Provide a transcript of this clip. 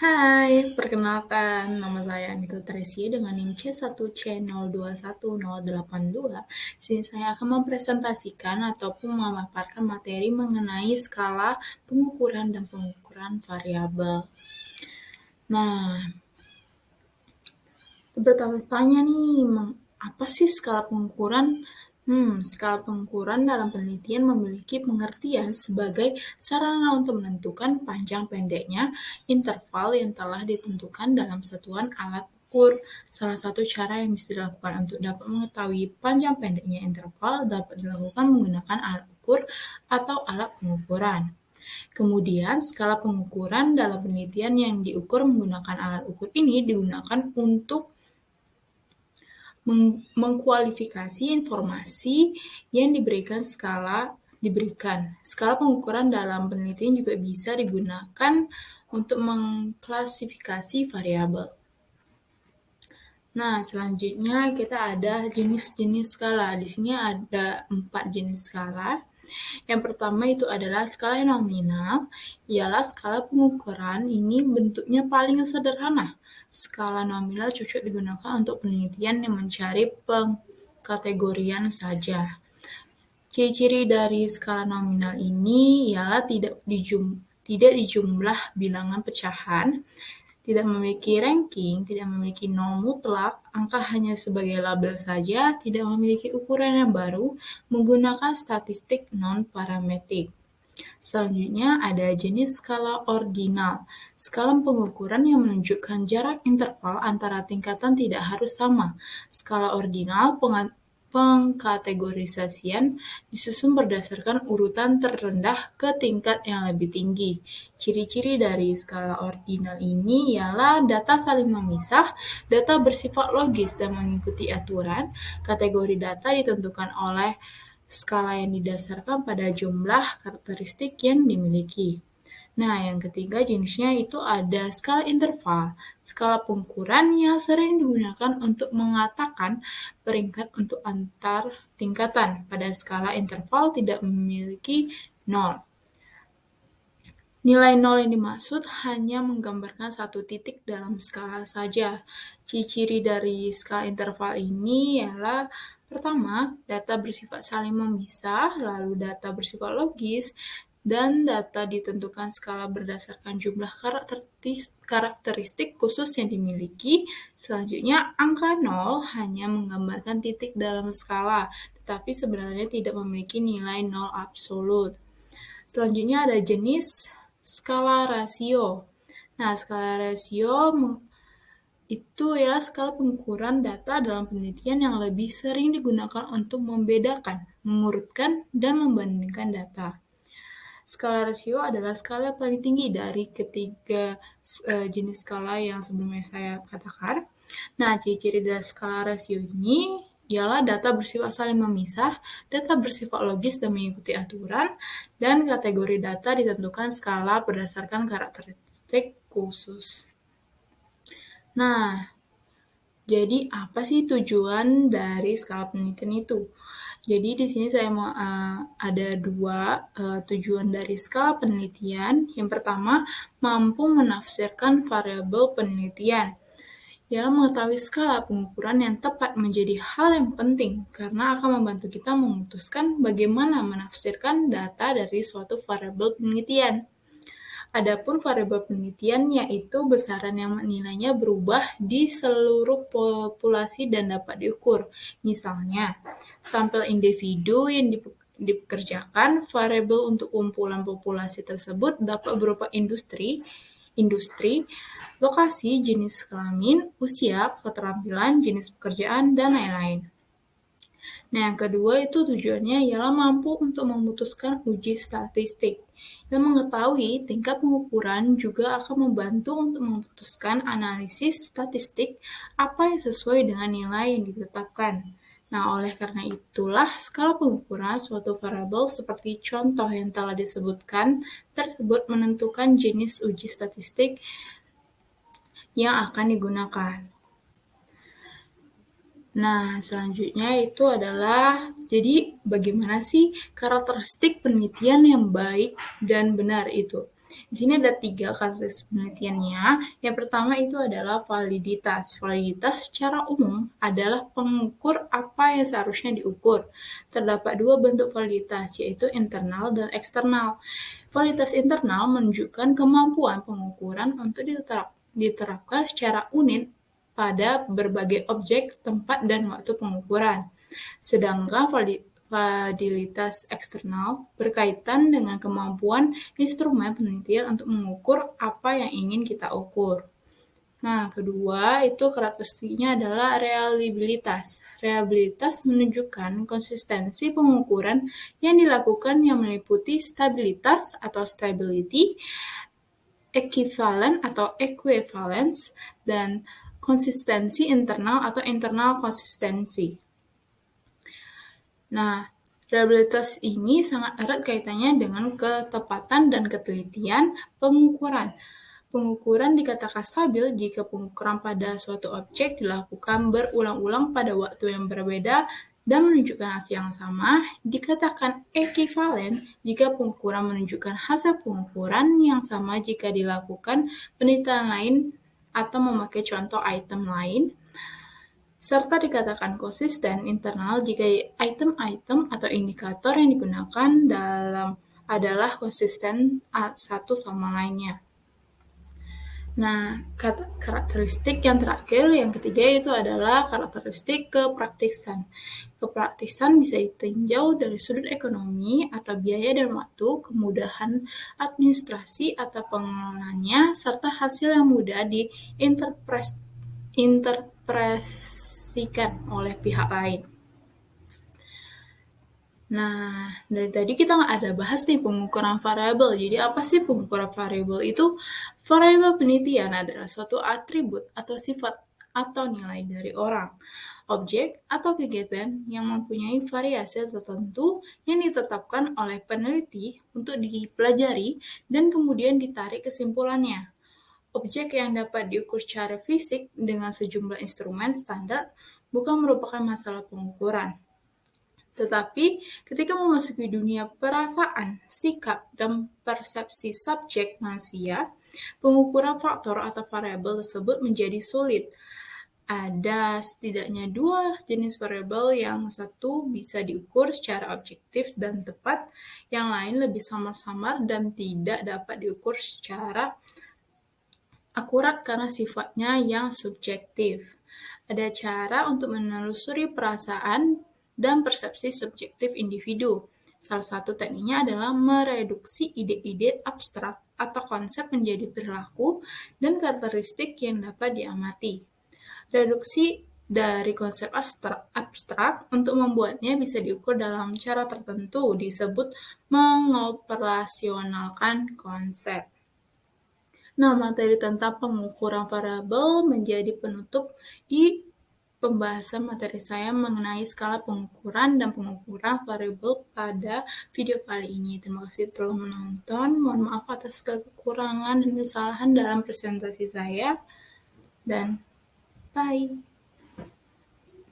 Hai, perkenalkan nama saya Anita Tresia dengan NIM C1C021082. Sini saya akan mempresentasikan ataupun memaparkan materi mengenai skala pengukuran dan pengukuran variabel. Nah, bertanya-tanya nih, apa sih skala pengukuran? Skala pengukuran dalam penelitian memiliki pengertian sebagai sarana untuk menentukan panjang pendeknya interval yang telah ditentukan dalam satuan alat ukur. Salah satu cara yang bisa dilakukan untuk dapat mengetahui panjang pendeknya interval dapat dilakukan menggunakan alat ukur atau alat pengukuran. Kemudian, skala pengukuran dalam penelitian yang diukur menggunakan alat ukur ini digunakan untuk mengkualifikasi informasi yang diberikan. Skala pengukuran dalam penelitian juga bisa digunakan untuk mengklasifikasi variabel. Nah, selanjutnya kita ada jenis-jenis skala. Di sini ada 4 jenis skala. Yang pertama itu adalah skala nominal, ialah skala pengukuran ini bentuknya paling sederhana. Skala nominal cocok digunakan untuk penelitian yang mencari pengkategorian saja. Ciri-ciri dari skala nominal ini ialah tidak dijumlah bilangan pecahan, tidak memiliki ranking, tidak memiliki nol mutlak, angka hanya sebagai label saja, tidak memiliki ukuran yang baru, menggunakan statistik non-parametrik. Selanjutnya ada jenis skala ordinal. Skala pengukuran yang menunjukkan jarak interval antara tingkatan tidak harus sama. Skala ordinal pengkategorisasian disusun berdasarkan urutan terendah ke tingkat yang lebih tinggi. Ciri-ciri dari skala ordinal ini ialah data saling memisah, data bersifat logis dan mengikuti aturan, kategori data ditentukan oleh skala yang didasarkan pada jumlah karakteristik yang dimiliki. Nah, yang ketiga jenisnya itu ada skala interval. Skala pengukuran yang sering digunakan untuk mengatakan peringkat untuk antar tingkatan. Pada skala interval tidak memiliki nol. Nilai nol yang dimaksud hanya menggambarkan satu titik dalam skala saja. Ciri-ciri dari skala interval ini ialah pertama, data bersifat saling memisah, lalu data bersifat logis, dan data ditentukan skala berdasarkan jumlah karakteristik khusus yang dimiliki. Selanjutnya, angka 0 hanya menggambarkan titik dalam skala, tetapi sebenarnya tidak memiliki nilai 0 absolut. Selanjutnya ada jenis skala rasio. Nah, skala rasio itu ialah skala pengukuran data dalam penelitian yang lebih sering digunakan untuk membedakan, mengurutkan, dan membandingkan data. Skala rasio adalah skala paling tinggi dari ketiga jenis skala yang sebelumnya saya katakan. Nah, ciri-ciri dari skala rasio ini ialah data bersifat saling memisah, data bersifat logis dan mengikuti aturan, dan kategori data ditentukan skala berdasarkan karakteristik khusus. Nah, jadi apa sih tujuan dari skala penelitian itu? Jadi di sini saya mau ada dua tujuan dari skala penelitian. Yang pertama, mampu menafsirkan variabel penelitian. Ialah mengetahui skala pengukuran yang tepat menjadi hal yang penting karena akan membantu kita memutuskan bagaimana menafsirkan data dari suatu variabel penelitian. Adapun variabel penelitian yaitu besaran yang nilainya berubah di seluruh populasi dan dapat diukur. Misalnya, sampel individu yang dipekerjakan, variabel untuk kumpulan populasi tersebut dapat berupa industri, lokasi, jenis kelamin, usia, keterampilan, jenis pekerjaan, dan lain-lain. Nah, yang kedua itu tujuannya ialah mampu untuk memutuskan uji statistik. Dan mengetahui tingkat pengukuran juga akan membantu untuk memutuskan analisis statistik apa yang sesuai dengan nilai yang ditetapkan. Nah, oleh karena itulah skala pengukuran suatu variabel seperti contoh yang telah disebutkan tersebut menentukan jenis uji statistik yang akan digunakan. Nah, selanjutnya itu adalah, jadi bagaimana sih karakteristik penelitian yang baik dan benar itu? Di sini ada 3 kategori penelitiannya. Yang pertama itu adalah validitas. Validitas secara umum adalah pengukur apa yang seharusnya diukur. Terdapat 2 bentuk validitas, yaitu internal dan eksternal. Validitas internal menunjukkan kemampuan pengukuran untuk diterapkan secara unit pada berbagai objek, tempat, dan waktu pengukuran. Sedangkan validitas eksternal berkaitan dengan kemampuan instrumen penelitian untuk mengukur apa yang ingin kita ukur. Nah, kedua itu karakteristiknya adalah reliabilitas. Reliabilitas menunjukkan konsistensi pengukuran yang dilakukan yang meliputi stabilitas atau stability, ekivalen atau equivalence, dan konsistensi internal atau internal konsistensi. Nah, reliabilitas ini sangat erat kaitannya dengan ketepatan dan ketelitian pengukuran. Pengukuran dikatakan stabil jika pengukuran pada suatu objek dilakukan berulang-ulang pada waktu yang berbeda dan menunjukkan hasil yang sama. Dikatakan ekivalen jika pengukuran menunjukkan hasil pengukuran yang sama jika dilakukan penelitian lain atau memakai contoh item lain. Serta dikatakan konsisten internal jika item-item atau indikator yang digunakan adalah konsisten satu sama lainnya. Nah, karakteristik yang terakhir, yang ketiga itu adalah karakteristik kepraktisan. Kepraktisan bisa ditinjau dari sudut ekonomi atau biaya dan waktu, kemudahan administrasi atau pengelolaannya, serta hasil yang mudah diinterpretasikan oleh pihak lain. Nah, dari tadi kita nggak ada bahas nih pengukuran variabel. Jadi apa sih pengukuran variabel itu? Variabel penelitian adalah suatu atribut atau sifat atau nilai dari orang, objek, atau kegiatan yang mempunyai variasi tertentu yang ditetapkan oleh peneliti untuk dipelajari dan kemudian ditarik kesimpulannya. Objek yang dapat diukur secara fisik dengan sejumlah instrumen standar bukan merupakan masalah pengukuran. Tetapi ketika memasuki dunia perasaan, sikap, dan persepsi subjek manusia, pengukuran faktor atau variabel tersebut menjadi sulit. Ada setidaknya 2 jenis variabel, yang satu bisa diukur secara objektif dan tepat, yang lain lebih samar-samar dan tidak dapat diukur secara akurat karena sifatnya yang subjektif. Ada cara untuk menelusuri perasaan dan persepsi subjektif individu. Salah satu tekniknya adalah mereduksi ide-ide abstrak atau konsep menjadi perilaku dan karakteristik yang dapat diamati. Reduksi dari konsep abstrak untuk membuatnya bisa diukur dalam cara tertentu disebut mengoperasionalkan konsep. Nah, materi tentang pengukuran variabel menjadi penutup di pembahasan materi saya mengenai skala pengukuran dan pengukuran variabel pada video kali ini. Terima kasih telah menonton. Mohon maaf atas kekurangan dan kesalahan dalam presentasi saya. Dan bye.